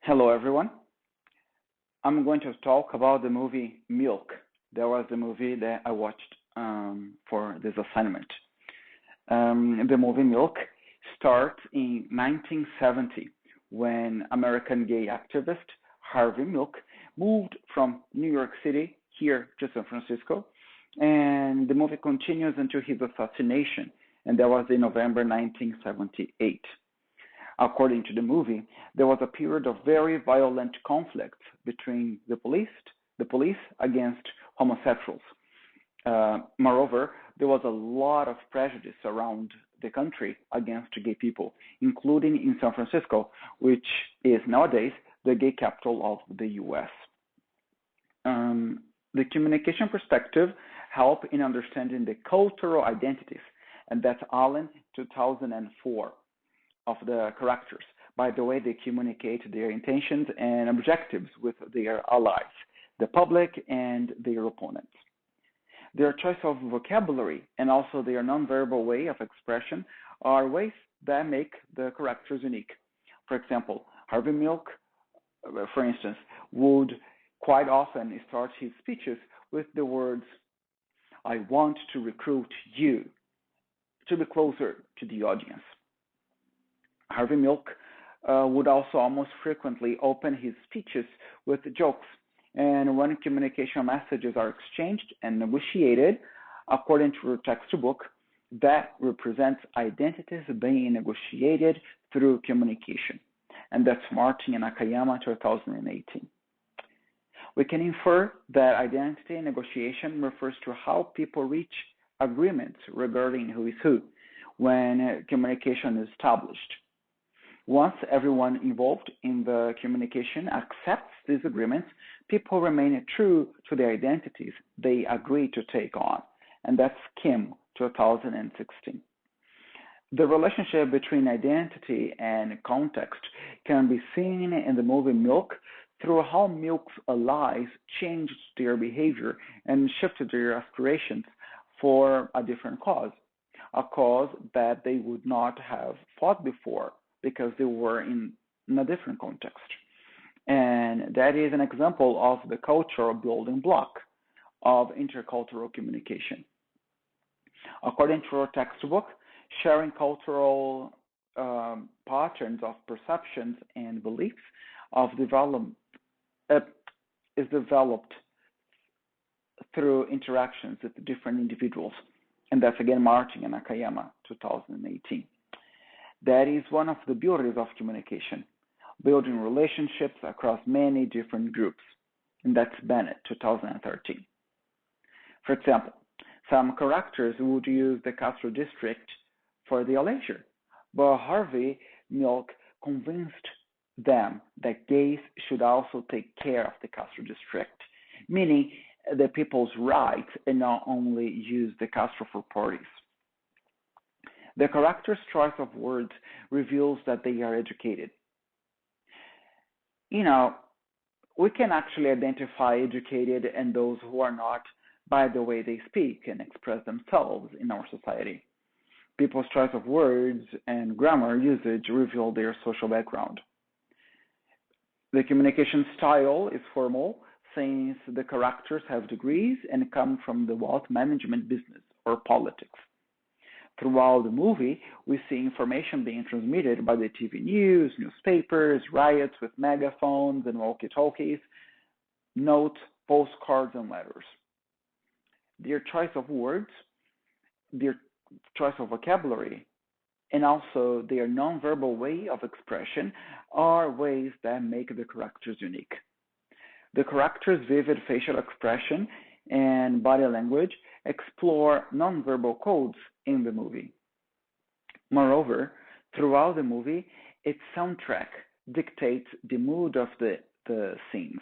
Hello, everyone. I'm going to talk about the movie Milk. That was the movie that I watched for this assignment. The movie Milk starts in 1970 when American gay activist Harvey Milk moved from New York City here to San Francisco, and the movie continues until his assassination, and that was in November 1978. According to the movie, there was a period of very violent conflict between the police against homosexuals. Moreover, there was a lot of prejudice around the country against gay people, including in San Francisco, which is nowadays the gay capital of the U.S. The communication perspective help in understanding the cultural identities, and that's Allen 2004 of the characters by the way they communicate their intentions and objectives with their allies, the public, and their opponents. Their choice of vocabulary and also their nonverbal way of expression are ways that make the characters unique. For example, Harvey Milk, for instance, would quite often start his speeches with the words, I want to recruit you to be closer to the audience. Harvey Milk would also almost frequently open his speeches with jokes, and when communication messages are exchanged and negotiated, according to a textbook, that represents identities being negotiated through communication. And that's Martin and Nakayama 2018. We can infer that identity negotiation refers to how people reach agreements regarding who is who when communication is established. Once everyone involved in the communication accepts these agreements, people remain true to the identities they agree to take on. And that's Kim, 2016. The relationship between identity and context can be seen in the movie Milk through how Milk's allies changed their behavior and shifted their aspirations for a different cause, a cause that they would not have fought before because they were in a different context. And that is an example of the cultural building block of intercultural communication. According to our textbook, sharing cultural patterns of perceptions and beliefs uh, is developed through interactions with different individuals. And that's again Martin and Nakayama, 2018. That is one of the beauties of communication, building relationships across many different groups. And that's Bennett, 2013. For example, some characters would use the Castro district for their leisure, but Harvey Milk convinced them that gays should also take care of the Castro district, meaning the people's rights and not only use the Castro for parties. The character's choice of words reveals that they are educated. You know, we can actually identify educated and those who are not by the way they speak and express themselves in our society. People's choice of words and grammar usage reveal their social background. The communication style is formal since the characters have degrees and come from the wealth management business or politics. Throughout the movie, we see information being transmitted by the TV news, newspapers, riots with megaphones and walkie-talkies, notes, postcards, and letters. Their choice of words, their choice of vocabulary, and also their nonverbal way of expression are ways that make the characters unique. The characters' vivid facial expression and body language explore nonverbal codes in the movie. Moreover, throughout the movie, its soundtrack dictates the mood of the scenes.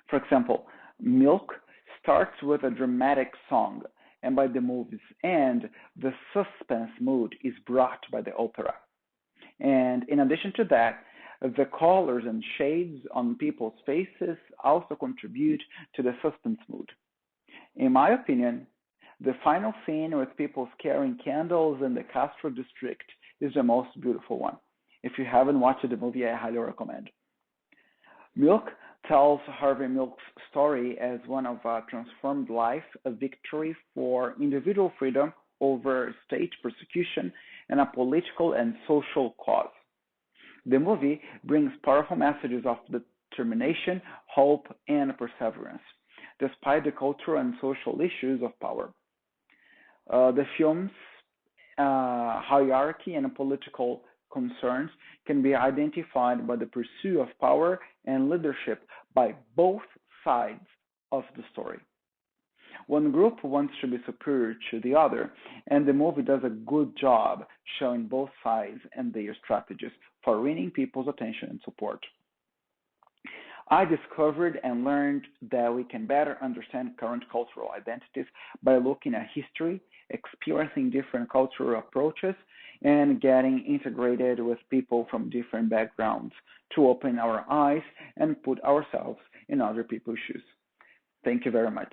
For example, Milk starts with a dramatic song, and by the movie's end, the suspense mood is brought by the opera. And in addition to that, the colors and shades on people's faces also contribute to the suspense mood. In my opinion, the final scene with people carrying candles in the Castro district is the most beautiful one. If you haven't watched the movie, I highly recommend. Milk tells Harvey Milk's story as one of a transformed life, a victory for individual freedom over state persecution, and a political and social cause. The movie brings powerful messages of determination, hope, and perseverance, despite the cultural and social issues of power. The film's hierarchy and political concerns can be identified by the pursuit of power and leadership by both sides of the story. One group wants to be superior to the other, and the movie does a good job showing both sides and their strategies for winning people's attention and support. I discovered and learned that we can better understand current cultural identities by looking at history, experiencing different cultural approaches, and getting integrated with people from different backgrounds to open our eyes and put ourselves in other people's shoes. Thank you very much.